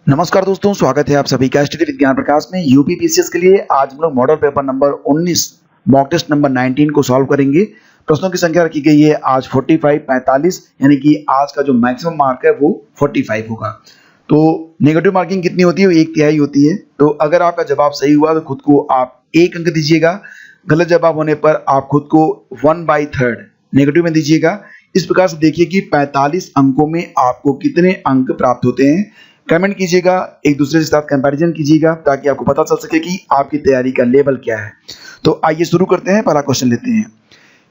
नमस्कार दोस्तों, स्वागत है आप सभी का स्टडी विद ज्ञान प्रकाश में। यूपी पीसीएस के लिए आज हम लोग model paper number 19 mock test number 19 को सॉल्व करेंगे। प्रश्नों की संख्या रखी गई है आज 45 45, यानी कि आज का जो मैक्सिमम मार्क है वो 45 होगा। तो नेगेटिव मार्किंग कितनी होती है? 1/3 होती है। तो अगर आपका जवाब सही हुआ तो खुद को आप 1 अंक दीजिएगा, गलत जवाब होने पर आप खुद को 1/3 नेगेटिव में दीजिएगा। इस प्रकार से देखिए कि 45 अंकों में आपको कितने अंक प्राप्त होते हैं। कमेंट कीजिएगा, एक दूसरे के साथ कंपैरिजन कीजिएगा ताकि आपको पता चल सके कि आपकी तैयारी का लेवल क्या है। तो आइए शुरू करते हैं। पहला क्वेश्चन लेते हैं।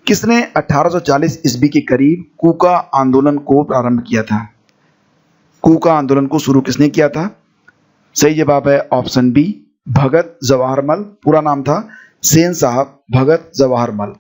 किसने 1840 ईस्वी के करीब कूका आंदोलन को प्रारंभ किया था? कूका आंदोलन को शुरू किसने किया था? सही जवाब है ऑप्शन बी, भगत जवाहरमल। पूरा नाम था सेन साहब भगत जवाहरमल।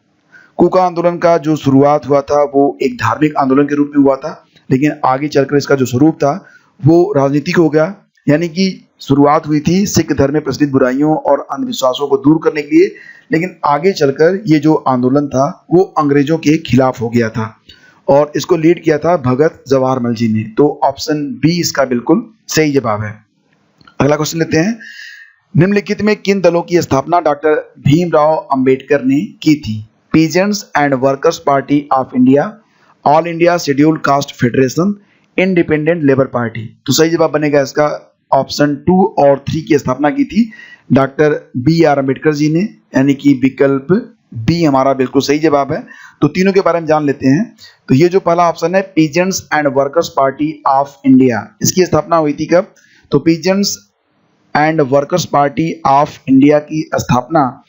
कूका आंदोलन का जो शुरुआत हुआ था वो एक धार्मिक आंदोलन के रूप में हुआ था, लेकिन आगे चलकर इसका जो स्वरूप था वो राजनीतिक हो गया। यानी कि शुरुआत हुई थी सिख धर्म में प्रचलित बुराइयों और अंधविश्वासों को दूर करने के लिए, लेकिन आगे चलकर ये जो आंदोलन था वो अंग्रेजों के खिलाफ हो गया था और इसको लीड किया था भगत जवाहरमल जी ने। तो ऑप्शन बी इसका बिल्कुल सही जवाब है। अगला क्वेश्चन लेते हैं। निम्नलिखित में किन दलों की स्थापना डॉक्टर भीमराव अंबेडकर ने की थी? Peasants and workers party of India, all India scheduled caste federation, independent labour party. तो सही जवाब बनेगा इसका ऑप्शन 2 और 3 की स्थापना की थी डॉक्टर BR अम्बेडकर जी ने, यानी कि विकल्प बी हमारा बिल्कुल सही जवाब है। तो तीनों के बारे में जान लेते हैं। तो ये जो पहला ऑप्शन है peasants and workers party of India, इसकी स्थापना हुई थी कब? तो peasants and workers party of India की स्थापना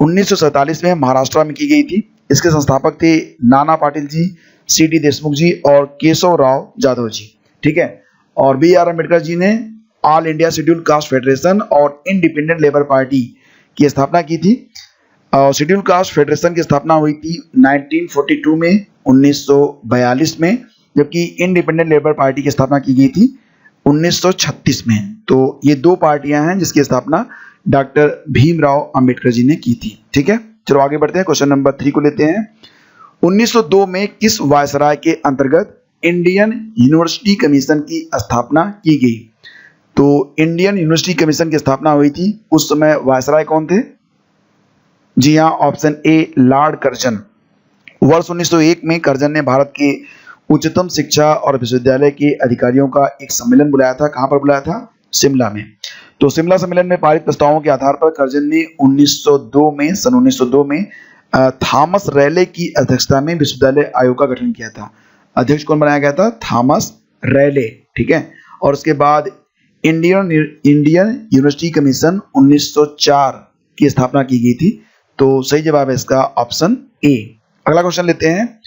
1947 में महाराष्ट्र में की गई थी। इसके संस्थापक थे नाना पाटिल जी, CD देशमुख जी और केशव राव जाधव जी। ठीक है। और BR अम्बेडकर जी ने all India scheduled caste federation और इंडिपेंडेंट लेबर पार्टी की स्थापना की थी। शेड्यूल्ड कास्ट फेडरेशन की स्थापना हुई थी 1942 में, 1942 में, जबकि इंडिपेंडेंट लेबर पार्टी की स्थापना की गई थी 1936 में। तो ये दो पार्टियां हैं जिसकी स्थापना डॉक्टर भीमराव अंबेडकर जी ने की थी। ठीक है, चलो आगे बढ़ते हैं। क्वेश्चन नंबर 3 को लेते हैं। 1902 में किस वायसराय के अंतर्गत इंडियन यूनिवर्सिटी कमीशन की स्थापना की गई? तो इंडियन यूनिवर्सिटी कमीशन की स्थापना हुई थी, उस समय वायसराय कौन थे? जी हाँ, ऑप्शन ए लॉर्ड कर्जन। वर्ष 1901 में कर्जन ने भारत के उच्चतम शिक्षा और विश्वविद्यालय के अधिकारियों का एक सम्मेलन बुलाया था। कहां पर बुलाया था? शिमला में। तो शिमला सम्मेलन में पारित प्रस्तावों के आधार पर कर्जन ने सन 1902 में थॉमस रैले की अध्यक्षता में विश्वविद्यालय आयोग का गठन किया था। अध्यक्ष कौन बनाया गया था? Thomas Raleigh. ठीक है। और उसके बाद इंडियन यूनिवर्सिटी कमीशन 1904 की स्थापना की गई थी। तो सही जवाब है इसका ऑप्शन ए। अगला क्वेश्चन लेते हैं।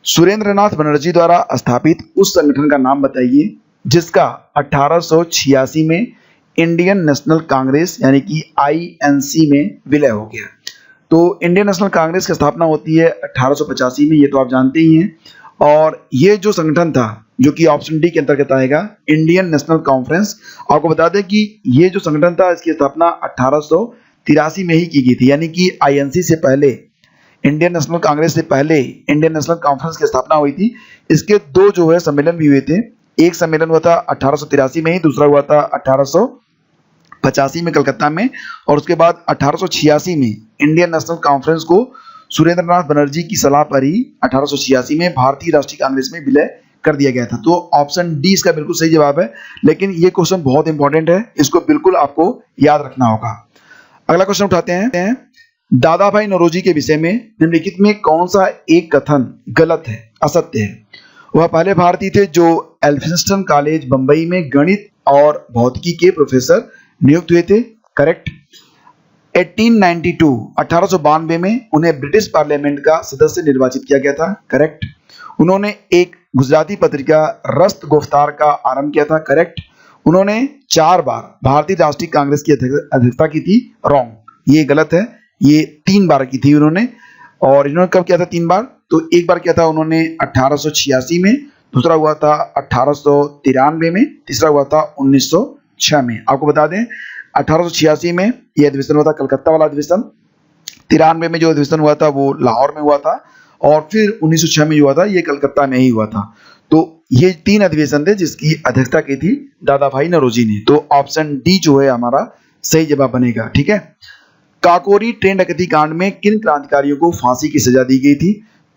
सुरेंद्रनाथ बनर्जी द्वारा स्थापित उस संगठन का नाम बताइए जिसका 1886 में इंडियन नेशनल कांग्रेस यानी कि INC में विलय हो गया। तो इंडियन नेशनल कांग्रेस की स्थापना होती है 1885 में, ये तो आप जानते ही हैं। और ये जो संगठन था जो कि ऑप्शन डी के अंतर्गत आएगा, इंडियन नेशनल कॉन्फ्रेंस। आपको बता दें कि ये जो संगठन था इसकी स्थापना 1883 में ही की गई थी, यानी कि INC से पहले, इंडियन नेशनल कांग्रेस से पहले इंडियन नेशनल कॉन्फ्रेंस की स्थापना हुई थी। इसके दो जो है सम्मेलन भी हुए थे। एक सम्मेलन हुआ था 1883 में ही, दूसरा हुआ था 1885 में कलकत्ता में, और उसके बाद 1886 में इंडियन नेशनल कॉन्फ्रेंस को सुरेंद्रनाथ बनर्जी की सलाह पर ही 1886 में भारतीय राष्ट्रीय कांग्रेस में विलय कर दिया गया था। तो ऑप्शन डी इसका बिल्कुल सही जवाब है। लेकिन ये क्वेश्चन बहुत इंपॉर्टेंट है, इसको बिल्कुल आपको याद रखना होगा। अगला क्वेश्चन उठाते हैं। दादा भाई नौरोजी के विषय में निम्नलिखित में कौन सा एक कथन गलत है, असत्य है? वह पहले भारतीय थे जो एल्फिंस्टन कॉलेज बंबई में गणित और भौतिकी के प्रोफेसर नियुक्त हुए थे। करेक्ट। 1892 में उन्हें ब्रिटिश पार्लियामेंट का सदस्य निर्वाचित किया गया था। करेक्ट। उन्होंने एक गुजराती पत्रिका रस्त गुफ्तार का आरंभ किया था। करेक्ट। उन्होंने 4 बार भारतीय राष्ट्रीय कांग्रेस की अध्यक्षता की थी। रॉन्ग, ये गलत है। ये 3 बार की थी उन्होंने। और इन्होंने कब किया था 3 बार? तो एक बार किया था उन्होंने 1886 में, दूसरा हुआ था 1893 में, तीसरा हुआ था 1906 में। आपको बता दें 1886 में यह अधिवेशन हुआ था, कलकत्ता वाला अधिवेशन। 93 में जो अधिवेशन हुआ था वो लाहौर में हुआ था, और फिर 1906 में हुआ था ये कलकत्ता में ही हुआ था। तो ये 3 अधिवेशन थे जिसकी अध्यक्षता की थी दादा भाई नौरोजी ने। तो ऑप्शन डी जो है हमारा सही जवाब बनेगा। ठीक है, काकोरी ट्रेन डकैती कांड में किन क्रांतिकारियों को फांसी की सजा दी गई थी?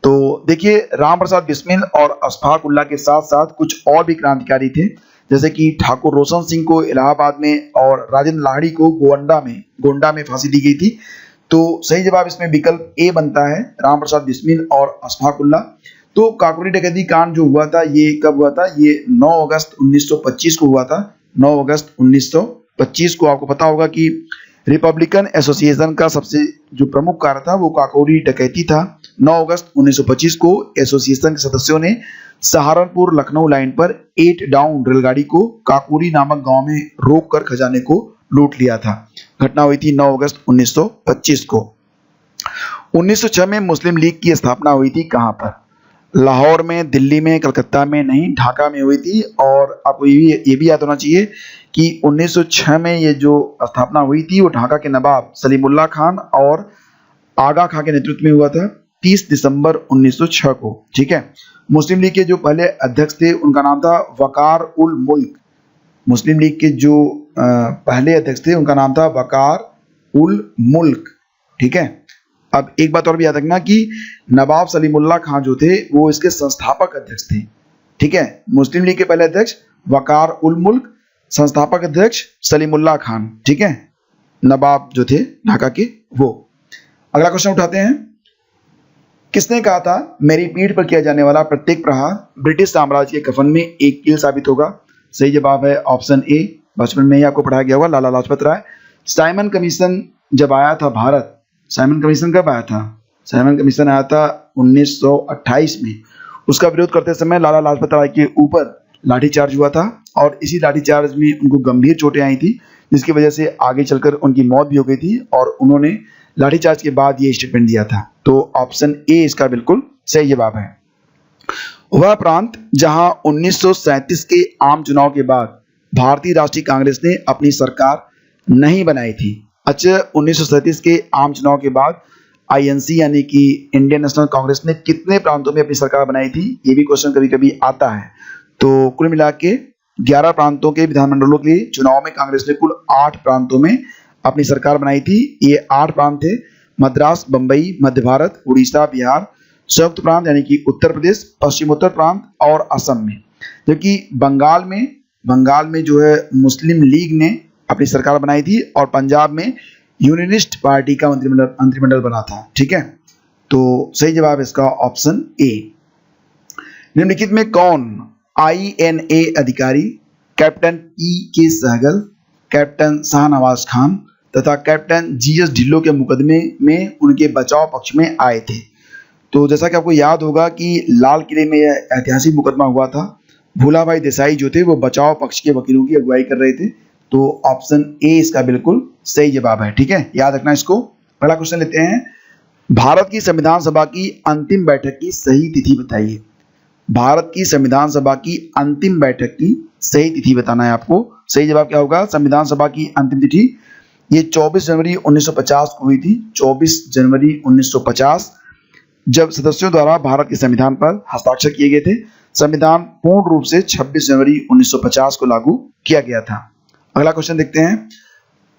तो देखिए, राम प्रसाद बिस्मिल और अशफाक उल्लाह के साथ साथ कुछ और भी क्रांतिकारी थे, जैसे कि ठाकुर रोशन सिंह को इलाहाबाद में और राजेंद्र लाहिड़ी को गोंडा में फांसी दी गई थी। तो सही जवाब इसमें विकल्प ए बनता है, राम प्रसाद बिस्मिल और अशफाक उल्लाह। तो काकोरी डकैती कांड जो हुआ था ये कब हुआ था? ये 9 अगस्त 1925 को हुआ था। 9 अगस्त 1925 को आपको पता होगा कि रिपब्लिकन एसोसिएशन का सबसे जो प्रमुख कार्य था वो काकोरी डकैती था। 9 अगस्त 1925 को एसोसिएशन के सदस्यों ने सहारनपुर लखनऊ लाइन पर 8 डाउन रेलगाड़ी को काकोरी नामक गांव में रोककर खजाने को लूट लिया था। घटना हुई थी 9 अगस्त 1925 को। 1906 में मुस्लिम लीग की स्थापना हुई थी कहां पर? लाहौर में, दिल्ली में, कलकत्ता में? नहीं, ढाका में हुई थी। और आपको ये भी याद होना चाहिए कि 1906 में ये जो स्थापना हुई थी वो ढाका के नवाब सलीमुल्लाह खान और आगा खां के नेतृत्व में हुआ था 30 दिसंबर 1906 को। ठीक है, मुस्लिम लीग के जो पहले अध्यक्ष थे उनका नाम था वकार उल मुल्क। मुस्लिम लीग के जो पहले अध्यक्ष थे उनका नाम था वकार उल मुल्क। ठीक है, अब एक बात और भी याद रखना कि नवाब सलीमुल्लाह खान जो थे वो इसके संस्थापक अध्यक्ष थे। ठीक है, मुस्लिम लीग के पहले अध्यक्ष वकार उल मुल्क, संस्थापक अध्यक्ष सलीमुल्लाह खान। ठीक है, नवाब जो थे ढाका के वो। अगला क्वेश्चन उठाते हैं। किसने कहा था मेरी पीठ पर किया जाने वाला प्रत्येक प्रहार ब्रिटिश साम्राज्य के कफन में एक कील साबित होगा? सही जवाब है ऑप्शन ए, बचपन में ही आपको पढ़ाया गया होगा, लाला लाजपत राय। साइमन कमीशन जब आया था भारत, साइमन कमीशन कब आया था? साइमन कमीशन आया था 1928 में। उसका विरोध करते समय लाला लाजपत राय के ऊपर लाठीचार्ज हुआ था और इसी लाठीचार्ज में उनको गंभीर चोटें आई थी, जिसकी वजह से आगे चलकर उनकी मौत भी हो गई थी और उन्होंने लाठीचार्ज के बाद ये स्टेटमेंट दिया था। तो ऑप्शन ए इसका बिल्कुल सही जवाब है। वह प्रांत जहां 1937 के आम चुनाव के बाद भारतीय राष्ट्रीय कांग्रेस ने अपनी सरकार नहीं बनाई थी। अच्छा, 1937 के आम चुनाव के बाद आईएनसी यानी कि इंडियन नेशनल कांग्रेस ने कितने प्रांतों में अपनी सरकार बनाई थी? ये भी क्वेश्चन कभी कभी आता है। तो कुल मिला के 11 प्रांतों के विधानमंडलों के चुनाव में कांग्रेस ने कुल 8 प्रांतों में अपनी सरकार बनाई थी। ये 8 प्रांत थे: मद्रास, बंबई, मध्य भारत, उड़ीसा, बिहार, संयुक्त प्रांत यानी कि उत्तर प्रदेश, पश्चिमोत्तर प्रांत और असम में। जबकि बंगाल में जो है मुस्लिम लीग ने अपनी सरकार बनाई थी और पंजाब में यूनियनिस्ट पार्टी का मंत्रिमंडल बना था। ठीक है, तो सही जवाब इसका ऑप्शन ए। निम्नलिखित में कौन INA अधिकारी कैप्टन के सहगल, कैप्टन शाहनवाज खान तथा कैप्टन GS ढिल्लों के मुकदमे में उनके बचाव पक्ष में आए थे? तो जैसा कि आपको याद होगा कि लाल किले में यह ऐतिहासिक मुकदमा हुआ था। भूलाभाई देसाई जो थे वो बचाव पक्ष के वकीलों की अगुवाई कर रहे थे। तो ऑप्शन ए इसका बिल्कुल सही जवाब है। ठीक है, याद रखना इसको। अगला क्वेश्चन लेते हैं। भारत की संविधान सभा की अंतिम बैठक की सही तिथि बताइए। भारत की संविधान सभा की अंतिम बैठक की सही तिथि बताना है आपको। सही जवाब क्या होगा? संविधान सभा की अंतिम तिथि ये 24 जनवरी 1950 को हुई थी। 24 जनवरी 1950 जब सदस्यों द्वारा भारत के संविधान पर हस्ताक्षर किए गए थे। संविधान पूर्ण रूप से 26 जनवरी 1950 को लागू किया गया था। अगला क्वेश्चन देखते हैं।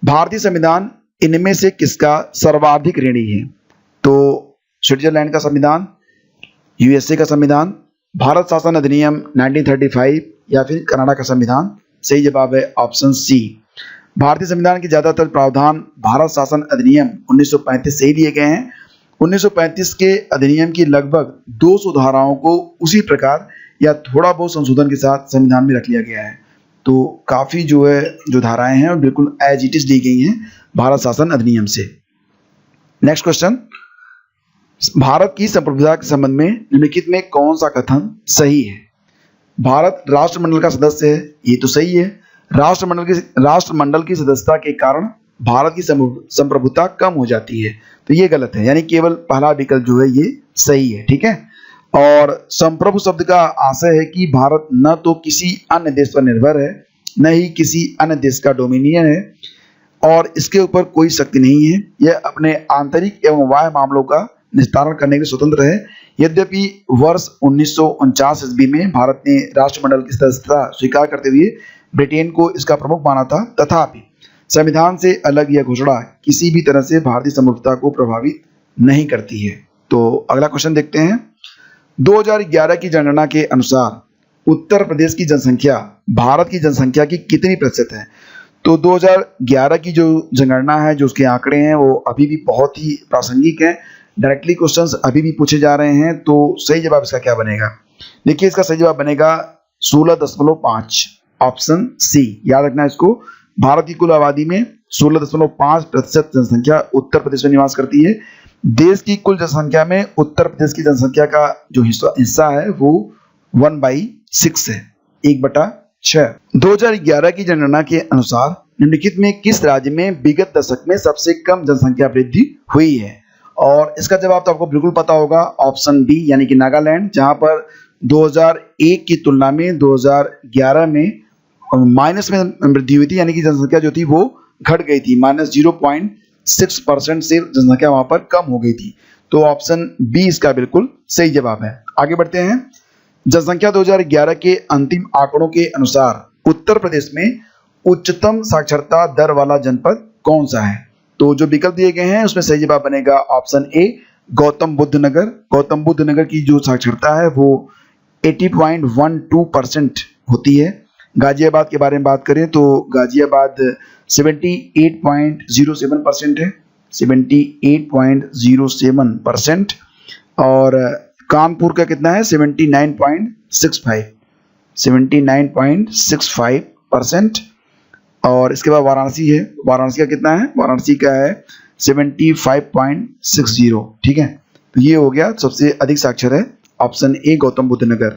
भारतीय संविधान इनमें से किसका सर्वाधिक ऋणी है? तो स्विट्जरलैंड का संविधान, USA का संविधान, भारत शासन अधिनियम 1935 या फिर कनाडा का संविधान? सही जवाब है ऑप्शन सी। भारतीय संविधान के ज्यादातर प्रावधान भारत शासन अधिनियम 1935 से ही लिए गए हैं। 1935 के अधिनियम की लगभग 200 धाराओं को उसी प्रकार या थोड़ा बहुत संशोधन के साथ संविधान में रख लिया गया है। तो काफी जो धाराएं हैं बिल्कुल एज इट इज दी गई हैं भारत शासन अधिनियम से। Next question. भारत की संप्रभुता के संबंध में निम्नलिखित में कौन सा कथन सही है? भारत राष्ट्रमंडल का सदस्य है, ये तो सही है। राष्ट्रमंडल की सदस्यता के कारण भारत की संप्रभुता कम हो जाती है, तो ये गलत है। यानी केवल पहला विकल्प जो है ये सही है। ठीक है, और संप्रभु शब्द का आशय है कि भारत न तो किसी अन्य देश पर निर्भर है, न ही किसी अन्य देश का डोमिनियन है और इसके ऊपर कोई शक्ति नहीं है। यह अपने आंतरिक एवं बाह्य मामलों का निस्तारण करने के लिए स्वतंत्र है। यद्यपि वर्ष 1949 ईस्वी में भारत ने राष्ट्रमंडल की सदस्यता स्वीकार करते हुए ब्रिटेन को इसका प्रमुख माना था, तथापि संविधान से अलग यह घोषणा किसी भी तरह से भारतीय समरूपता को प्रभावित नहीं करती है। तो अगला क्वेश्चन देखते हैं। 2011 की जनगणना के अनुसार उत्तर प्रदेश की जनसंख्या भारत की जनसंख्या की कितनी प्रतिशत है? तो 2011 की जो जनगणना है, जो उसके आंकड़े हैं, वो अभी भी बहुत ही प्रासंगिक हैं। डायरेक्टली क्वेश्चंस अभी भी पूछे जा रहे हैं। तो सही जवाब इसका क्या बनेगा? देखिए, इसका सही जवाब बनेगा 16.5, ऑप्शन सी। याद रखना इसको। भारत की कुल आबादी में 16.5% जनसंख्या उत्तर प्रदेश में निवास करती है। देश की कुल जनसंख्या में उत्तर प्रदेश की जनसंख्या का जो हिस्सा है वो 1/6 है, 1/6। 2011 की जनगणना के अनुसार निम्नलिखित में किस राज्य में विगत दशक में सबसे कम जनसंख्या वृद्धि हुई है? और इसका जवाब तो आपको बिल्कुल पता होगा, ऑप्शन डी, यानी कि नागालैंड, जहां पर 2001 की तुलना में 2011 में माइनस में वृद्धि हुई थी, यानी कि जनसंख्या जो थी वो घट गई थी, -0.6% से जनसंख्या वहां पर कम हो गई थी। तो ऑप्शन बी इसका बिल्कुल सही जवाब है। आगे बढ़ते हैं। जनसंख्या 2011 के अंतिम आंकड़ों के अनुसार उत्तर प्रदेश में उच्चतम साक्षरता दर वाला जनपद कौन सा है? तो जो विकल्प दिए गए हैं उसमें सही जवाब बनेगा ऑप्शन ए, गौतम बुद्ध नगर। गौतम बुद्ध नगर की जो साक्षरता है वो 80.12% होती है। गाजियाबाद के बारे में बात करें तो गाजियाबाद 78.07% है, 78.07%। और कानपुर का कितना है? 79.65%। और इसके बाद वाराणसी है। वाराणसी का कितना है? वाराणसी का है 75.60। ठीक है, तो ये हो गया सबसे अधिक साक्षर है, ऑप्शन ए, गौतम बुद्ध नगर।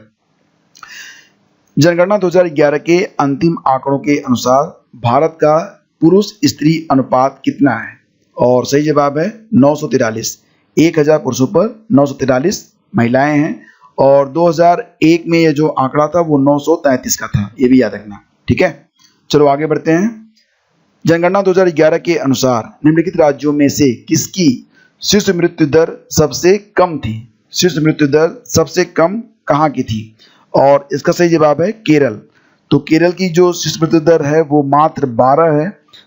जनगणना 2011 के अंतिम आंकड़ों के अनुसार भारत का पुरुष स्त्री अनुपात कितना है? और सही जवाब है 943। 1000 पुरुषों पर 943 महिलाएं हैं। और 2001 में ये जो आंकड़ा था वो 933 का था, ये भी याद रखना। ठीक है, चलो आगे बढ़ते हैं। जनगणना 2011 के अनुसार निम्नलिखित राज्यों में से किसकी शिशु मृत्यु दर सबसे कम थी? शिशु मृत्यु दर सबसे कम कहाँ की थी? और इसका सही जवाब है केरल। तो केरल की जो शिशु मृत्यु दर है वो मात्र 12 है।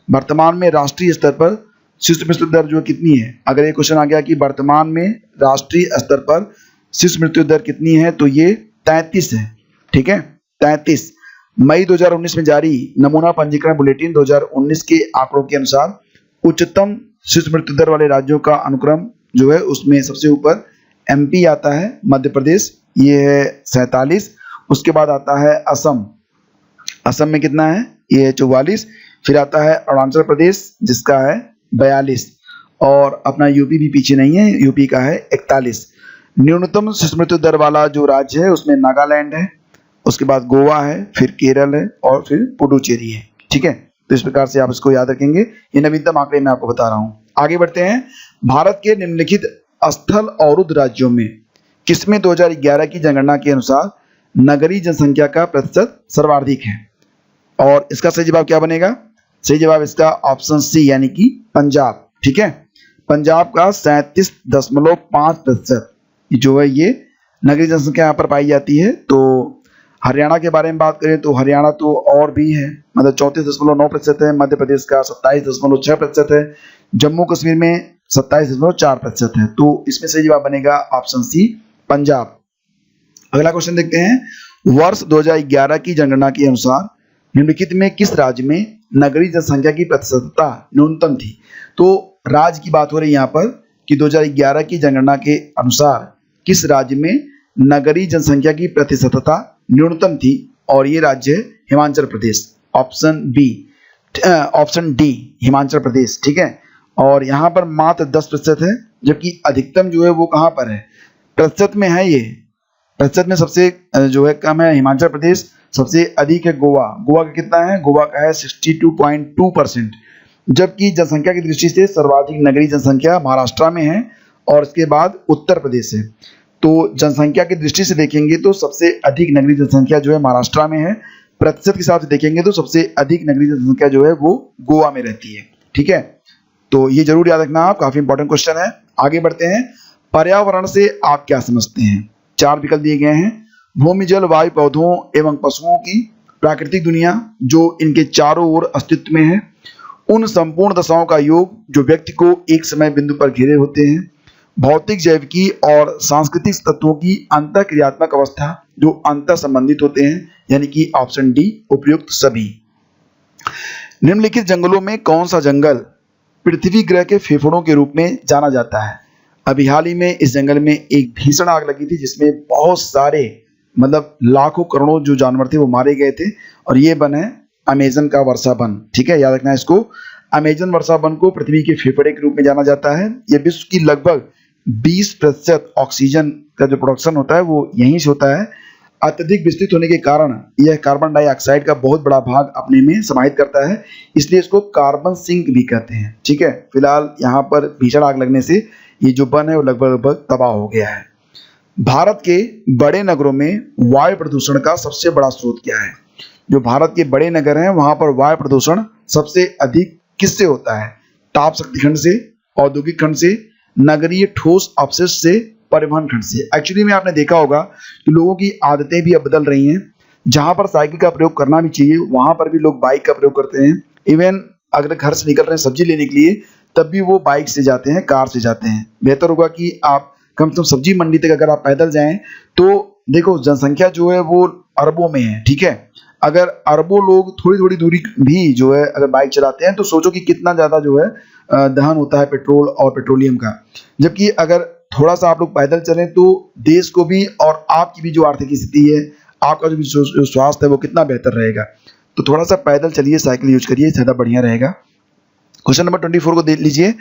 वर्तमान में राष्ट्रीय स्तर पर शिशु मृत्यु दर जो कितनी है? अगर ये क्वेश्चन आ गया कि वर्तमान में राष्ट्रीय स्तर पर शिशु मृत्यु दर कितनी है, तो ये 33 है। ठीक है, 33। मई 2019 में जारी नमूना पंजीकरण बुलेटिन 2019 के आंकड़ों के अनुसार उच्चतम शिशु मृत्यु दर वाले राज्यों का अनुक्रम जो है उसमें सबसे ऊपर एमपी आता है, मध्य प्रदेश, ये है 47। उसके बाद आता है असम। असम में कितना है? ये है 44। फिर आता है अरुणाचल प्रदेश जिसका है 42। और अपना यूपी भी पीछे नहीं है, यूपी का है 41। न्यूनतम शिशु मृत्यु दर वाला जो राज्य है उसमें नागालैंड है, उसके बाद गोवा है, फिर केरल है और फिर पुडुचेरी है। ठीक है, तो इस प्रकार से आप इसको याद रखेंगे। ये नवीनतम आंकड़े मैं आपको बता रहा हूँ। आगे बढ़ते हैं। भारत के निम्नलिखित स्थल अवरुद्ध राज्यों में किसमें 2011 की जनगणना के अनुसार नगरीय जनसंख्या का प्रतिशत सर्वाधिक है? और इसका सही जवाब क्या बनेगा? सही जवाब इसका ऑप्शन सी, यानी कि पंजाब। ठीक है, पंजाब का 37.5% जो है ये नगरीय जनसंख्या यहाँ पर पाई जाती है। तो हरियाणा के बारे में बात करें तो हरियाणा तो और भी है, मतलब 34.9% है। मध्य प्रदेश का 27.6% है। जम्मू कश्मीर में 27.4% है। तो इसमें सही जवाब बनेगा ऑप्शन सी, पंजाब। अगला क्वेश्चन देखते हैं। वर्ष 2011 की जनगणना के अनुसार निम्नलिखित में किस राज्य में नगरीय जनसंख्या की प्रतिशतता न्यूनतम थी? तो राज्य की बात हो रही है यहाँ पर कि 2011 की जनगणना के अनुसार किस राज्य में नगरीय जनसंख्या की प्रतिशतता न्यूनतम थी? और ये राज्य है Himachal Pradesh, option B, option D, Himachal Pradesh. ठीक है, और यहाँ पर मात्र 10% है, जबकि अधिकतम जो है वो कहाँ पर है? प्रतिशत में है। ये प्रतिशत में सबसे जो है कम है हिमाचल प्रदेश, सबसे अधिक है गोवा। गोवा का कितना है? गोवा का है 62.2%। जबकि जनसंख्या की दृष्टि से सर्वाधिक नगरीय जनसंख्या महाराष्ट्र में है और इसके बाद उत्तर प्रदेश है। तो जनसंख्या की दृष्टि से देखेंगे तो सबसे अधिक नगरीय जनसंख्या जो है महाराष्ट्र में है। प्रतिशत के हिसाब से देखेंगे तो सबसे अधिक नगरीय जनसंख्या जो है वो गोवा में रहती है। ठीक है, तो ये जरूर याद रखना आप, काफी इंपॉर्टेंट क्वेश्चन है। आगे बढ़ते हैं। पर्यावरण से आप क्या समझते हैं? 4 विकल्प दिए गए हैं। भूमि, जल, वायु, पौधों एवं पशुओं की प्राकृतिक दुनिया जो इनके चारों ओर अस्तित्व में है, उन संपूर्ण दशाओं का योग जो व्यक्ति को एक समय बिंदु पर घेरे होते हैं, भौतिक, जैविकी और सांस्कृतिक तत्वों की अंतःक्रियात्मक अवस्था जो अंतर संबंधित होते हैं, यानी कि ऑप्शन डी उपयुक्त सभी। निम्नलिखित जंगलों में कौन सा जंगल पृथ्वी ग्रह के फेफड़ों के रूप में जाना जाता है? अभी हाल ही में इस जंगल में एक भीषण आग लगी थी जिसमें बहुत सारे मतलब लाखों करोड़ों जो जानवर थे वो मारे गए थे, और ये वन है अमेजन का वर्षा वन। ठीक है, याद रखना है इसको। अमेजन वर्षा वन को पृथ्वी के फेफड़े के रूप में जाना जाता है। ये विश्व की लगभग 20% ऑक्सीजन का जो प्रोडक्शन होता है वो यहीं से होता है। अत्यधिक विस्तृत होने के कारण यह कार्बन डाइऑक्साइड का बहुत बड़ा भाग अपने में समाहित करता है, इसलिए इसको कार्बन सिंक भी कहते हैं। ठीक है, फिलहाल यहाँ पर भीषण आग लगने से ये जो वन है वो लगभग तबाह हो गया है। भारत के बड़े नगरों में वायु प्रदूषण का सबसे बड़ा स्रोत क्या है? जो भारत के बड़े नगर हैं वहां पर वायु प्रदूषण सबसे अधिक किससे होता है? ताप शक्ति खंड से, औद्योगिक खंड से, नगरीय ठोस अपशिष्ट से, परिवहन खंड से। एक्चुअली में आपने देखा होगा कि लोगों की आदतें भी अब बदल रही हैं। जहां पर साइकिल का प्रयोग करना भी चाहिए वहां पर भी लोग बाइक का प्रयोग करते हैं। इवन अगर घर से निकल रहे हैं सब्जी लेने के लिए तब भी वो बाइक से जाते हैं, कार से जाते हैं। बेहतर होगा कि आप कम से कम सब्जी मंडी तक अगर आप पैदल जाएं तो देखो जनसंख्या जो है वो अरबों में है। ठीक है, अगर अरबों लोग थोड़ी थोड़ी दूरी भी जो है अगर बाइक चलाते हैं तो सोचो कि कितना ज़्यादा जो है दहन होता है पेट्रोल और पेट्रोलियम का। जबकि अगर थोड़ा सा आप लोग पैदल चलें तो देश को भी और आपकी भी जो आर्थिक स्थिति है, आपका जो स्वास्थ्य है वो कितना बेहतर रहेगा। तो थोड़ा सा पैदल चलिए, साइकिल यूज करिए, ज़्यादा बढ़िया रहेगा। क्वेश्चन नंबर 24 को देख लीजिए।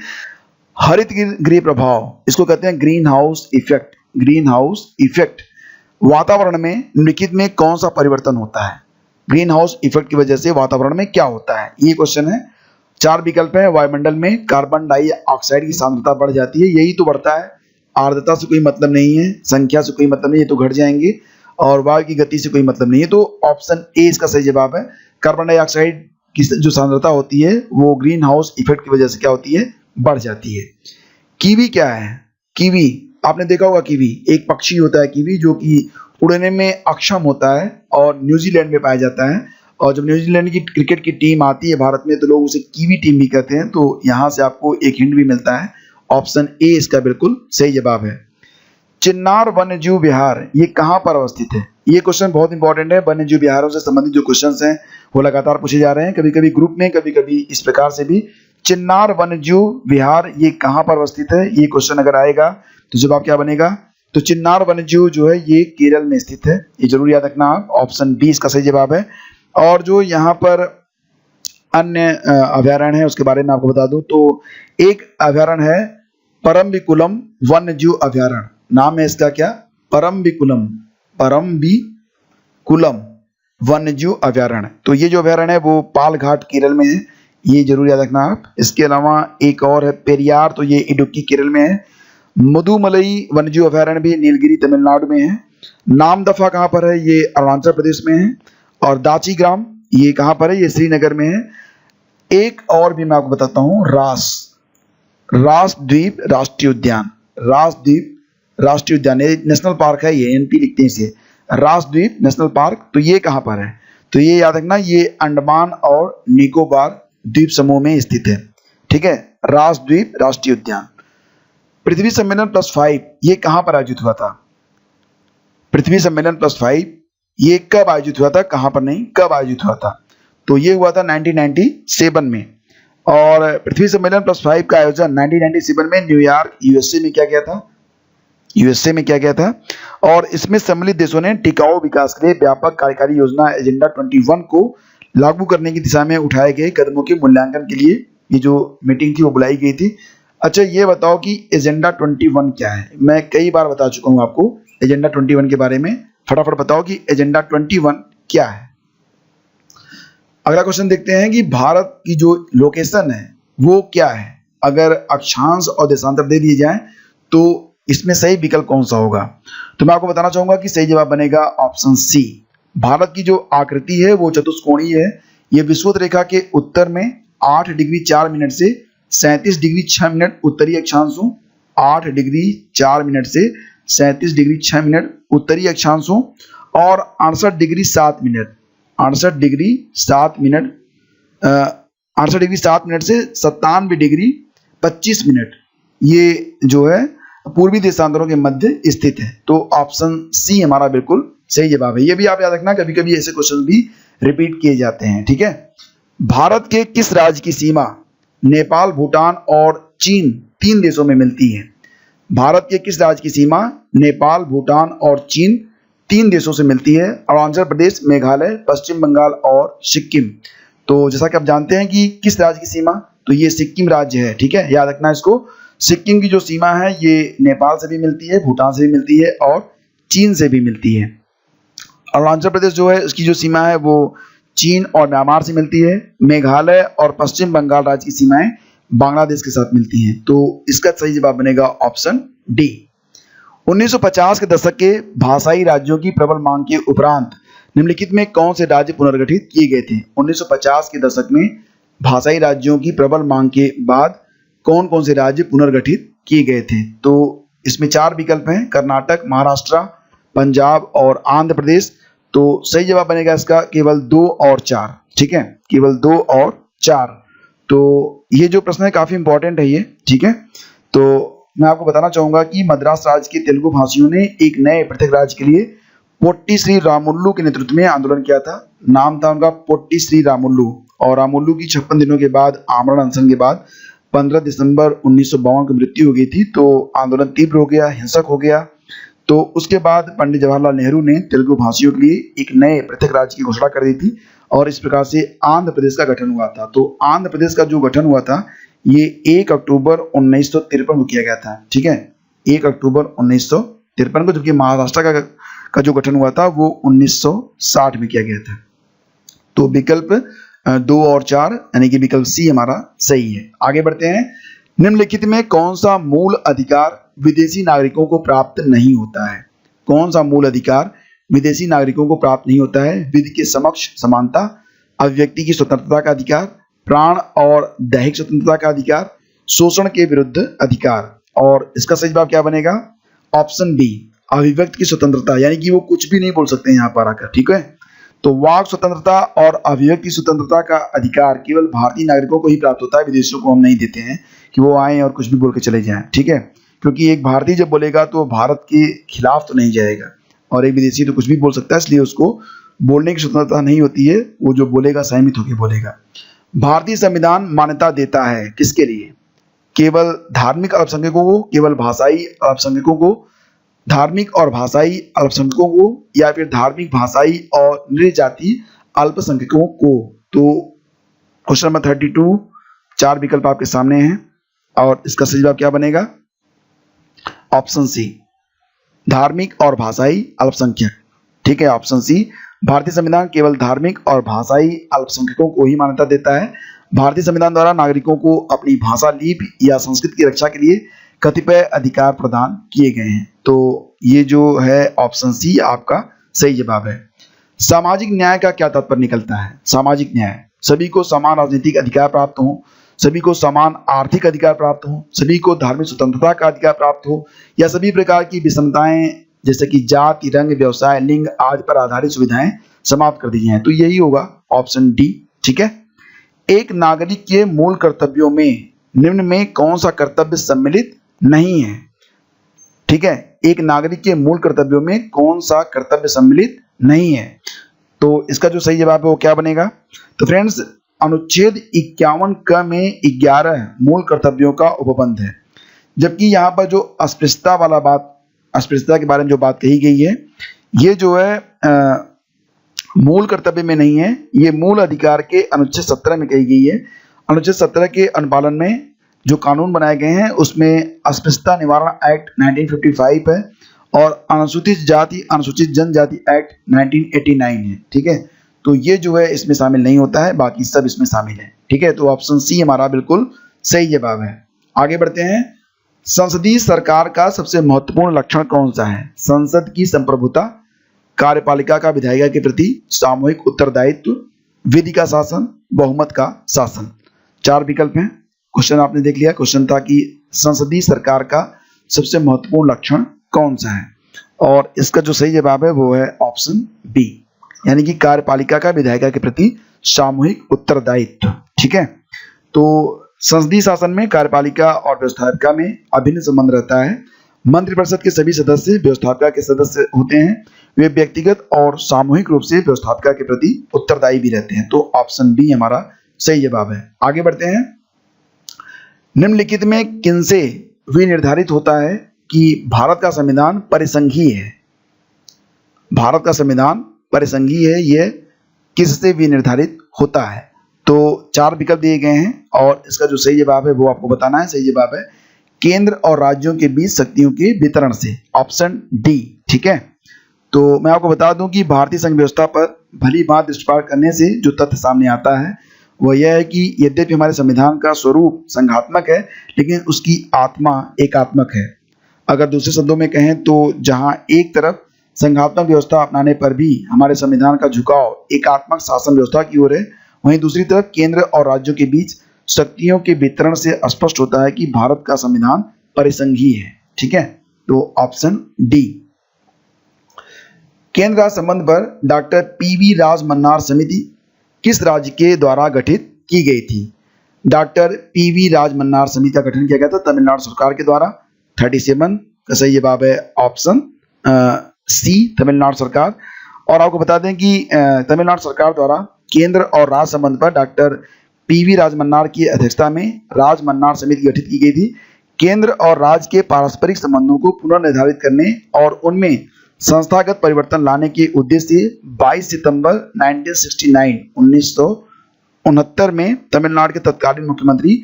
हरित गृह प्रभाव, इसको कहते हैं green house effect. Green house effect वातावरण में निम्नलिखित में कौन सा परिवर्तन होता है? ग्रीन हाउस इफेक्ट की वजह से वातावरण में क्या होता है, ये क्वेश्चन है। 4 विकल्प है। वायुमंडल में कार्बन डाइऑक्साइड की सांद्रता बढ़ जाती है, यही तो बढ़ता है। आर्द्रता से कोई मतलब नहीं है, संख्या से कोई मतलब नहीं है, तो घट जाएंगे। और वायु की गति से कोई मतलब नहीं है, तो ऑप्शन ए इसका सही जवाब है। कार्बन डाइऑक्साइड की जो सांद्रता होती है वो ग्रीन हाउस इफेक्ट की वजह से क्या होती है? बढ़ जाती है। कीवी क्या है? कीवी आपने देखा होगा, कीवी एक पक्षी होता है कीवी, जो कि उड़ने में अक्षम होता है और न्यूजीलैंड में पाया जाता है। और जब न्यूजीलैंड की क्रिकेट की टीम आती है भारत में तो लोग उसे कीवी टीम भी कहते हैं। तो यहाँ से आपको एक हिंट भी मिलता है, ऑप्शन ए इसका बिल्कुल सही जवाब है। चिन्नार वन्यजीव विहार ये कहाँ पर अवस्थित है? ये क्वेश्चन बहुत इंपॉर्टेंट है। वन्यजीव विहारों से संबंधित जो क्वेश्चंस हैं वो लगातार पूछे जा रहे हैं, कभी कभी ग्रुप में, कभी कभी इस प्रकार से भी। चिन्नार वन्यजीव विहार ये कहाँ पर अवस्थित है? ये क्वेश्चन अगर आएगा तो जवाब क्या बनेगा? तो चिन्नार वन्यजीव जो है ये केरल में स्थित है, ये जरूर याद रखना आप। ऑप्शन बी इसका सही जवाब है। और जो यहाँ पर अन्य अभयारण्य है उसके बारे में आपको बता दूं तो एक अभयारण्य है परम्बिकुलम वन्यजीव अभयारण्य। नाम है इसका क्या? परम्बिकुलम वन्यजीव अभयारण्य। तो ये जो अभयारण्य है वो पालघाट केरल में है, ये जरूर याद रखना आप। इसके अलावा एक और है पेरियार, तो ये इडुक्की केरल में है। मुदुमलई वन्यजीव अभयारण्य भी नीलगिरी तमिलनाडु में है। नामदफा कहाँ पर है? ये अरुणाचल प्रदेश में है। और दाची ग्राम ये कहाँ पर है? ये श्रीनगर में है। एक और भी मैं आपको बताता हूँ, रासद्वीप राष्ट्रीय उद्यान। रासद्वीप राष्ट्रीय उद्यान नेशनल पार्क है, ये एनपी लिखते हैं इसे, रासद्वीप नेशनल पार्क। तो ये कहाँ पर है? तो ये याद रखना, ये अंडमान और निकोबार द्वीप समूह में स्थित है। ठीक है, रासद्वीप राष्ट्रीय उद्यान। पृथ्वी सम्मेलन +5 ये कहाँ पर आयोजित हुआ था? पृथ्वी सम्मेलन +5 ये कब आयोजित हुआ था? कहाँ पर नहीं, कब आयोजित हुआ था? तो ये हुआ था 1997 में। और पृथ्वी सम्मेलन +5 का आयोजन 1997 में न्यूयॉर्क यूएसए में किया गया था। और इसमें सम्मिलित देशों ने टिकाऊ विकास के लिए व्यापक कार्यकारी योजना एजेंडा 21 को लागू करने की दिशा में उठाए गए कदमों के मूल्यांकन के लिए ये जो मीटिंग थी वो बुलाई गई थी। अच्छा, ये बताओ कि एजेंडा 21 क्या है? मैं कई बार बता चुका हूँ आपको एजेंडा 21 के बारे में। फटाफट बताओ कि एजेंडा 21 क्या है। अगला क्वेश्चन देखते हैं कि भारत की जो लोकेशन है वो क्या है? अगर अक्षांश और देशांतर दे दिए जाएं तो इसमें सही विकल्प कौन सा होगा? तो मैं आपको बताना चाहूंगा कि सही जवाब बनेगा ऑप्शन सी। भारत की जो आकृति है वो चतुष्कोणीय है। ये विषुवत रेखा के उत्तर में 8 डिग्री 4 मिनट से 37 डिग्री 6 मिनट उत्तरी अक्षांशों 8 डिग्री 4 मिनट से 37 डिग्री 6 मिनट उत्तरी अक्षांशों और 68 degree 7 minute 68 degree 7 minute 68 degree 7 minute से 97 डिग्री 25 मिनट ये जो है पूर्वी देशांतरों के मध्य स्थित है। तो ऑप्शन सी हमारा बिल्कुल सही जवाब है। ये भी आप याद रखना, कभी कभी ऐसे क्वेश्चन भी रिपीट किए जाते हैं। ठीक है, भारत के किस राज्य की सीमा नेपाल, भूटान और चीन 3 देशों में मिलती है? भारत के किस राज्य की सीमा नेपाल, भूटान और चीन 3 देशों से मिलती है? अरुणाचल प्रदेश, मेघालय, पश्चिम बंगाल और सिक्किम। तो जैसा कि आप जानते हैं कि किस राज्य की सीमा, तो ये सिक्किम राज्य है। ठीक है, याद रखना इसको। सिक्किम की जो सीमा है ये नेपाल से भी मिलती है, भूटान से भी मिलती है और चीन से भी मिलती है। अरुणाचल प्रदेश जो है उसकी जो सीमा है वो चीन और म्यांमार से मिलती है। मेघालय और पश्चिम बंगाल राज्य की सीमाएं बांग्लादेश के साथ मिलती हैं। तो इसका सही जवाब बनेगा ऑप्शन डी। 1950 के दशक के भाषाई राज्यों की प्रबल मांग के उपरांत निम्नलिखित में कौन से राज्य पुनर्गठित किए गए थे? 1950 के दशक में भाषाई राज्यों की प्रबल मांग के बाद कौन कौन से राज्य पुनर्गठित किए गए थे? तो इसमें 4 विकल्प हैं, कर्नाटक, महाराष्ट्र, पंजाब और आंध्र प्रदेश। तो सही जवाब बनेगा इसका केवल 2 और 4। ठीक है, केवल 2 और 4। तो ये जो प्रश्न है काफी इंपॉर्टेंट है ये। ठीक है, तो मैं आपको बताना चाहूंगा कि मद्रास राज्य के तेलुगु भाषियों ने एक नए पृथक राज्य के लिए पोट्टी श्री रामुल्लू के नेतृत्व में आंदोलन किया था। नाम था उनका पोट्टी श्री रामुल्लू। और रामुल्लू की 56 दिनों के बाद आमरण अनशन के बाद 15 दिसंबर 1952 की मृत्यु हो गई थी। तो आंदोलन तीव्र हो गया, हिंसक हो गया। तो उसके बाद पंडित जवाहरलाल नेहरू ने तेलुगु भाषियों के लिए एक नए पृथक राज्य की घोषणा कर दी थी और इस प्रकार से आंध्र प्रदेश का गठन हुआ था। तो आंध्र प्रदेश का जो गठन हुआ था ये 1 अक्टूबर 1953 को किया गया था। ठीक है, 1 अक्टूबर 1953 को, जबकि महाराष्ट्र का जो गठन हुआ था वो 1960 में किया गया था। तो विकल्प 2 और 4 यानी कि विकल्प सी हमारा सही है। आगे बढ़ते हैं। निम्नलिखित में कौन सा मूल अधिकार विदेशी नागरिकों को प्राप्त नहीं होता है? कौन सा मूल अधिकार विदेशी नागरिकों को प्राप्त नहीं होता है? विधि के समक्ष समानता, अभिव्यक्ति की स्वतंत्रता का अधिकार, प्राण और दैहिक स्वतंत्रता का अधिकार, शोषण के विरुद्ध अधिकार। और इसका सही जवाब क्या बनेगा? ऑप्शन बी, अभिव्यक्ति की स्वतंत्रता, यानी कि वो कुछ भी नहीं बोल सकते यहाँ पर आकर। ठीक है, तो वाक स्वतंत्रता और अभिव्यक्ति स्वतंत्रता का अधिकार केवल भारतीय नागरिकों को ही प्राप्त होता है, विदेशियों को हम नहीं देते हैं कि वो आए और कुछ भी बोल के चले जाएं। ठीक है, क्योंकि एक भारतीय जब बोलेगा तो भारत के खिलाफ तो नहीं जाएगा और एक विदेशी तो कुछ भी बोल सकता है, इसलिए उसको बोलने की स्वतंत्रता नहीं होती है। वो जो बोलेगा सहमत होकर बोलेगा। भारतीय संविधान मान्यता देता है किसके लिए? केवल धार्मिक अल्पसंख्यकों को, केवल भाषाई अल्पसंख्यकों को, धार्मिक और भाषाई अल्पसंख्यकों को, या फिर धार्मिक, भाषाई और नृजाति अल्पसंख्यकों को? तो क्वेश्चन नंबर 32 4 विकल्प आपके सामने हैं और इसका सही जवाब क्या बनेगा? ऑप्शन सी, धार्मिक और भाषाई अल्पसंख्यक। ठीक है, ऑप्शन सी। भारतीय संविधान केवल धार्मिक और भाषाई अल्पसंख्यकों को ही मान्यता देता है। भारतीय संविधान द्वारा नागरिकों को अपनी भाषा, लिपि या संस्कृति की रक्षा के लिए कतिपय अधिकार प्रदान किए गए हैं। तो ये जो है ऑप्शन सी आपका सही जवाब है। सामाजिक न्याय का क्या तात्पर्य निकलता है? सामाजिक न्याय, सभी को समान राजनीतिक अधिकार प्राप्त हो, सभी को समान आर्थिक अधिकार प्राप्त हो, सभी को धार्मिक स्वतंत्रता का अधिकार प्राप्त हो, या सभी प्रकार की विषमताएं जैसे कि जाति, रंग, व्यवसाय, लिंग आदि पर आधारित सुविधाएं समाप्त कर दी जाएं। तो यही होगा ऑप्शन डी। ठीक है, एक नागरिक के मूल कर्तव्यों में निम्न में कौन सा कर्तव्य सम्मिलित नहीं है? ठीक है, एक नागरिक के मूल कर्तव्यों में कौन सा कर्तव्य सम्मिलित नहीं है? तो इसका जो सही जवाब है वो क्या बनेगा? तो फ्रेंड्स, अनुच्छेद 51 क में 11 मूल कर्तव्यों का उपबंध है, जबकि यहाँ पर जो अस्पृश्यता वाला बात, अस्पृश्यता के बारे में जो बात कही गई है, ये जो है मूल कर्तव्य में नहीं है, ये मूल अधिकार के अनुच्छेद 17 में कही गई है। अनुच्छेद 17 के अनुपालन में जो कानून बनाए गए हैं उसमें अस्पृश्यता निवारण एक्ट 1955 है और अनुसूचित जाति अनुसूचित जनजाति एक्ट 1989 है। ठीक है, तो ये जो है इसमें शामिल नहीं होता है, बाकी सब इसमें शामिल है। ठीक है, तो ऑप्शन सी हमारा बिल्कुल सही जवाब है। आगे बढ़ते हैं। संसदीय सरकार का सबसे महत्वपूर्ण लक्षण कौन सा है? संसद की संप्रभुता, कार्यपालिका का विधायिका के प्रति सामूहिक उत्तरदायित्व, विधि का शासन, बहुमत का शासन। 4 विकल्प हैं। क्वेश्चन आपने देख लिया। क्वेश्चन था कि संसदीय सरकार का सबसे महत्वपूर्ण लक्षण कौन सा है? और इसका जो सही जवाब है वो है ऑप्शन बी, यानी कि कार्यपालिका का विधायिका के प्रति सामूहिक उत्तरदायित्व। ठीक है, तो संसदीय शासन में कार्यपालिका और व्यवस्थापिका में अभिन्न संबंध रहता है। मंत्रिपरिषद के सभी सदस्य व्यवस्थापिका के सदस्य होते हैं। वे व्यक्तिगत और सामूहिक रूप से व्यवस्थापिका के प्रति उत्तरदायी भी रहते हैं। तो ऑप्शन बी हमारा सही जवाब है। आगे बढ़ते हैं। निम्नलिखित में किनसे विनिर्धारित होता है कि भारत का संविधान परिसंघीय है? भारत का संविधान परिसंघीय है, यह किससे विनिर्धारित होता है? तो 4 विकल्प दिए गए हैं और इसका जो सही जवाब है वो आपको बताना है। सही जवाब है केंद्र और राज्यों के बीच शक्तियों के वितरण से, ऑप्शन डी। ठीक है, तो मैं आपको बता दूं कि भारतीय संघ व्यवस्था पर भली बात दृष्टिपात करने से जो तथ्य सामने आता है वह यह है कि यद्यपि हमारे संविधान का स्वरूप संघात्मक है, लेकिन उसकी आत्मा एकात्मक है। अगर दूसरे शब्दों में कहें तो जहां एक तरफ संघात्मक व्यवस्था अपनाने पर भी हमारे संविधान का झुकाव एकात्मक शासन व्यवस्था की ओर है, वहीं दूसरी तरफ केंद्र और राज्यों के बीच शक्तियों के वितरण से स्पष्ट होता है कि भारत का संविधान परिसंघीय है। ठीक है, तो ऑप्शन डी। केंद्र राज्य संबंध पर डॉक्टर पीवी राज मन्नार समिति किस राज्य के द्वारा गठित की गई थी? डॉक्टर पीवी राज मन्नार समिति का गठन किया गया था तमिलनाडु सरकार के द्वारा। 37 का सही जवाब है ऑप्शन सी, तमिलनाडु सरकार। और आपको बता दें कि तमिलनाडु सरकार द्वारा केंद्र और राज्य संबंध पर डॉक्टर पीवी राज मन्नार की अध्यक्षता में राज मन्नार समिति गठित की गई थी। केंद्र और राज्य के पारस्परिक संबंधों को पुनर्निर्धारित करने और उनमें संस्थागत परिवर्तन लाने के उद्देश्य से 22 सितंबर 1969 में तमिलनाडु के तत्कालीन मुख्यमंत्री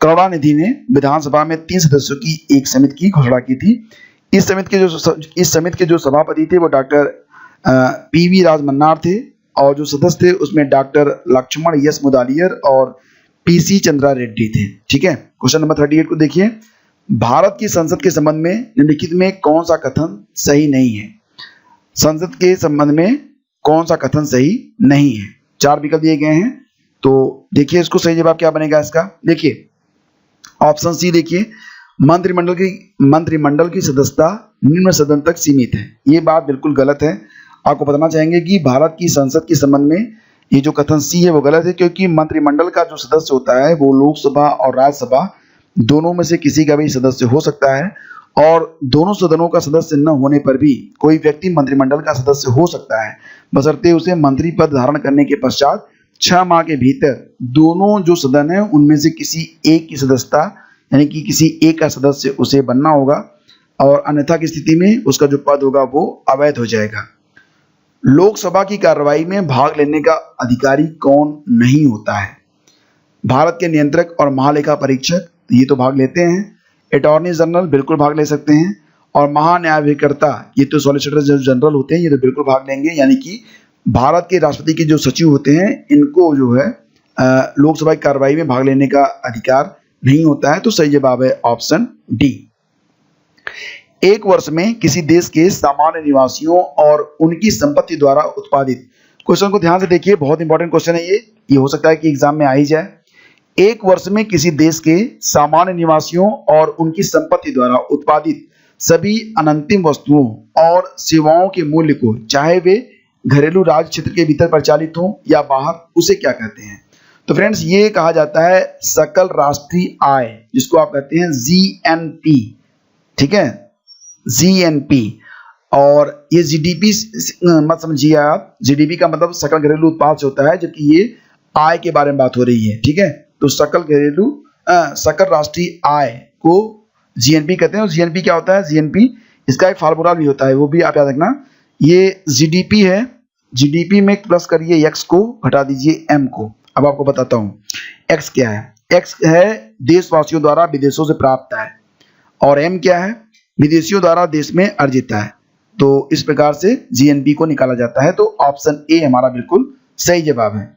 करुणानिधि ने विधानसभा में 3 सदस्यों की एक समिति की घोषणा की थी। इस समिति के जो सभापति थे वो डॉक्टर पीवी राज मन्नार थे और जो सदस्य थे उसमें डॉक्टर लक्ष्मण एस मुदालियर और पीसी चंद्रा रेड्डी थे। ठीक है, क्वेश्चन नंबर 38 को देखिए। भारत की संसद के संबंध में निम्नलिखित में कौन सा कथन सही नहीं है? संसद के संबंध में कौन सा कथन सही नहीं है? 4 विकल्प दिए गए हैं, तो देखिए इसको सही जवाब क्या बनेगा इसका। देखिए ऑप्शन सी, देखिए मंत्रिमंडल की सदस्यता निम्न सदन तक सीमित है। ये बात बिल्कुल गलत है। आपको बताना चाहेंगे कि भारत की संसद के संबंध में ये जो कथन सी है वो गलत है, क्योंकि मंत्रिमंडल का जो सदस्य होता है वो लोकसभा और राज्यसभा दोनों में से किसी का भी सदस्य हो सकता है, और दोनों सदनों का सदस्य न होने पर भी कोई व्यक्ति मंत्रिमंडल का सदस्य हो सकता है, बशर्ते उसे मंत्री पद धारण करने के पश्चात 6 माह के भीतर दोनों जो सदन है उनमें से किसी एक की सदस्यता, यानी कि किसी एक का सदस्य उसे बनना होगा, और अन्यथा की स्थिति में उसका जो पद होगा वो अवैध हो जाएगा। लोकसभा की कार्रवाई में भाग लेने का अधिकारी कौन नहीं होता है? भारत के नियंत्रक और महालेखा परीक्षक ये तो भाग लेते हैं, अटॉर्नी जनरल बिल्कुल भाग ले सकते हैं, और महान्यायाधिकर्ता ये तो सॉलिसिटर जनरल होते हैं, ये तो बिल्कुल भाग लेंगे। यानी कि भारत के राष्ट्रपति के जो सचिव होते हैं इनको जो है लोकसभा की कार्रवाई में भाग लेने का अधिकार नहीं होता है। तो सही जवाब है ऑप्शन डी। एक वर्ष में किसी देश के सामान्य निवासियों और उनकी संपत्ति द्वारा उत्पादित, क्वेश्चन को ध्यान से देखिए, बहुत इंपॉर्टेंट क्वेश्चन है ये हो सकता है कि एग्जाम में आ ही जाए। एक वर्ष में किसी देश के सामान्य निवासियों और उनकी संपत्ति द्वारा उत्पादित सभी अनंतिम वस्तुओं और सेवाओं के मूल्य को, चाहे वे घरेलू राज्य क्षेत्र के भीतर प्रचालित हों या बाहर, उसे क्या कहते हैं? तो फ्रेंड्स ये कहा जाता है सकल राष्ट्रीय आय, जिसको आप कहते हैं जीएनपी। ठीक है, जीएनपी। और ये जीडीपी मत समझिए आप, जीडीपी का मतलब सकल घरेलू उत्पाद से होता है, जबकि ये आय के बारे में बात हो रही है। ठीक है, तो सकल राष्ट्रीय आय को जीएनपी कहते हैं। और जीएनपी क्या होता है? जीएनपी इसका एक फार्मूला भी होता है, वो भी आप याद रखना। ये जीडीपी है, जीडीपी में प्लस करिए एक्स को, घटा दीजिए एम को। अब आपको बताता हूँ एक्स क्या है। एक्स है देशवासियों द्वारा विदेशों से प्राप्त आय, और एम क्या है? विदेशियों द्वारा देश में अर्जित आय। तो इस प्रकार से जीएनपी को निकाला जाता है। तो ऑप्शन ए हमारा बिल्कुल सही जवाब है।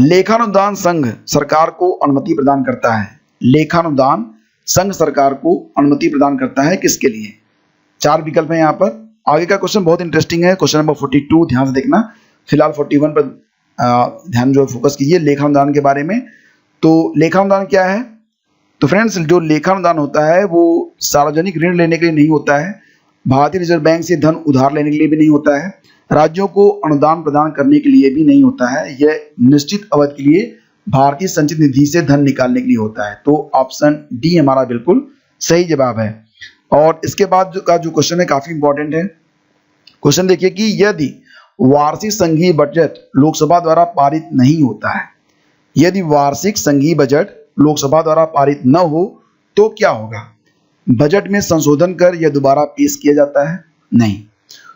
लेखानुदान संघ सरकार को अनुमति प्रदान करता है। लेखानुदान संघ सरकार को अनुमति प्रदान करता है किसके लिए? 4 विकल्प है यहाँ पर। आगे का क्वेश्चन बहुत इंटरेस्टिंग है, क्वेश्चन नंबर 42 ध्यान से देखना। फिलहाल 41 पर ध्यान जो फोकस कीजिए लेखानुदान के बारे में। तो लेखानुदान क्या है? तो फ्रेंड्स, जो लेखा अनुदान होता है वो सार्वजनिक ऋण लेने के लिए नहीं होता है, भारतीय रिजर्व बैंक से धन उधार लेने के लिए भी नहीं होता है, राज्यों को अनुदान प्रदान करने के लिए भी नहीं होता है, यह निश्चित अवधि के लिए भारतीय संचित निधि से धन निकालने के लिए होता है। तो ऑप्शन डी हमारा बिल्कुल सही जवाब है। और इसके बाद का जो क्वेश्चन है काफी इंपॉर्टेंट है। क्वेश्चन देखिए कि यदि वार्षिक संघीय बजट लोकसभा द्वारा पारित नहीं होता है, यदि वार्षिक संघीय बजट लोकसभा द्वारा पारित न हो तो क्या होगा? बजट में संशोधन कर यह दोबारा पेश किया जाता है? नहीं।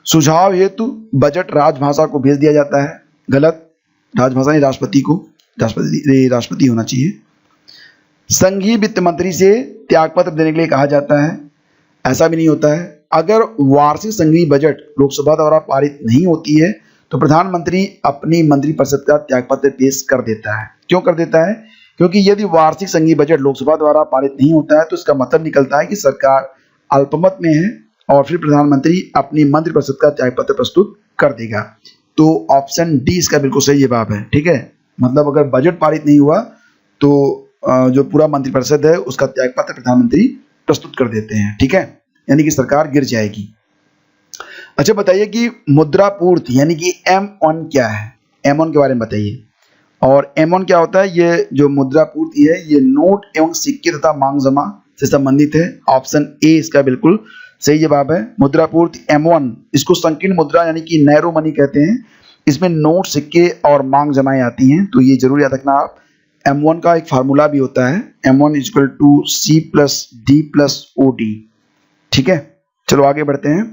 सुझाव हेतु बजट राजभाषा को भेज दिया जाता है? गलत, राजभाषा नहीं, राष्ट्रपति होना चाहिए। संघीय वित्त मंत्री से त्यागपत्र देने के लिए कहा जाता है? ऐसा भी नहीं होता है। अगर वार्षिक संघीय बजट लोकसभा द्वारा पारित नहीं होती है तो प्रधानमंत्री अपनी मंत्रिपरिषद का त्यागपत्र पेश कर देता है। क्यों कर देता है? क्योंकि यदि वार्षिक संघीय बजट लोकसभा द्वारा पारित नहीं होता है तो इसका मतलब निकलता है कि सरकार अल्पमत में है और फिर प्रधानमंत्री अपनी मंत्रिपरिषद का त्यागपत्र प्रस्तुत कर देगा। तो ऑप्शन डी इसका बिल्कुल सही जवाब है। ठीक है, मतलब अगर बजट पारित नहीं हुआ तो जो पूरा मंत्रिपरिषद है उसका त्यागपत्र प्रधानमंत्री प्रस्तुत कर देते हैं। ठीक है, यानी कि सरकार गिर जाएगी। अच्छा, बताइए कि मुद्रा पूर्ति यानी कि M1 क्या है? M1 के बारे में बताइए। और M1 क्या होता है? ये जो मुद्रा पूर्ति है ये नोट एवं सिक्के तथा मांग जमा से संबंधित है। ऑप्शन ए इसका बिल्कुल सही जवाब है। मुद्रा पूर्ति M1, इसको संकीर्ण मुद्रा यानी कि नैरो मनी कहते हैं। इसमें नोट, सिक्के और मांग जमाएं आती हैं, तो ये जरूर याद रखना आप। M1 का एक फार्मूला भी होता है, M1 = C+D+OD। ठीक है, चलो आगे बढ़ते हैं।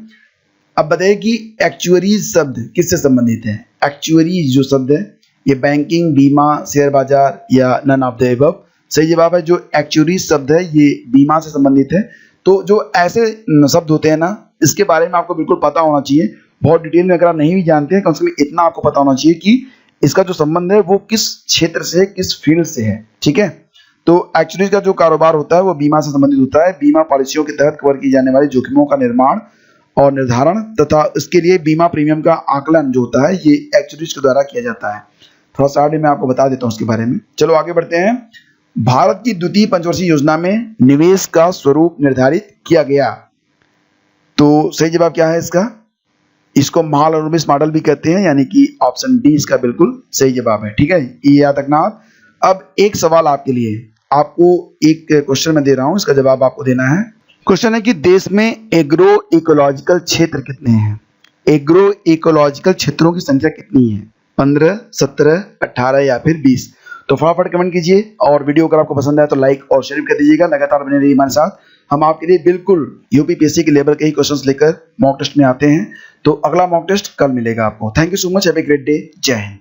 अब बताइए कि एक्चुअरीज शब्द किससे संबंधित है? एक्चुअरीज जो शब्द है ये बैंकिंग, बीमा, शेयर बाजार या नन ऑफ द अबव? सही जवाब है। जो एक्चुअरीज शब्द है ये बीमा से संबंधित है। तो जो ऐसे शब्द होते हैं ना, इसके बारे में आपको बिल्कुल पता होना चाहिए। बहुत डिटेल में अगर आप नहीं भी जानते हैं, कम से कम इतना आपको पता होना चाहिए कि इसका जो संबंध है वो किस क्षेत्र से, किस फील्ड से है। ठीक है, तो एक्चुअरीज का जो कारोबार होता है वो बीमा से संबंधित होता है। बीमा पॉलिसियों के तहत कवर की जाने वाली जोखिमों का निर्माण और निर्धारण तथा इसके लिए बीमा प्रीमियम का आकलन जो होता है ये एक्चुअरीज के द्वारा किया जाता है। थोड़ा सा आगे मैं आपको बता देता हूँ उसके बारे में। चलो आगे बढ़ते हैं। भारत की द्वितीय पंचवर्षीय योजना में निवेश का स्वरूप निर्धारित किया गया, तो सही जवाब क्या है इसका? इसको महालनोबिस मॉडल भी कहते हैं, यानी कि ऑप्शन डी इसका बिल्कुल सही जवाब है। ठीक है, ये याद रखना आप। अब एक सवाल आपके लिए, आपको एक क्वेश्चन मैं दे रहा हूं, इसका जवाब आपको देना है। क्वेश्चन है कि देश में एग्रो इकोलॉजिकल क्षेत्र कितने हैं? एग्रो इकोलॉजिकल क्षेत्रों की संख्या कितनी है? 15, 17, 18 या फिर 20? तो फटाफट कमेंट कीजिए और वीडियो अगर आपको पसंद आए तो लाइक और शेयर कर दीजिएगा। लगातार बने रहिए हमारे साथ, हम आपके लिए बिल्कुल यूपीपीएससी के लेवल के ही क्वेश्चंस लेकर मॉक टेस्ट में आते हैं। तो अगला मॉक टेस्ट कल मिलेगा आपको। Thank you so much, have a great day. जय हिंद।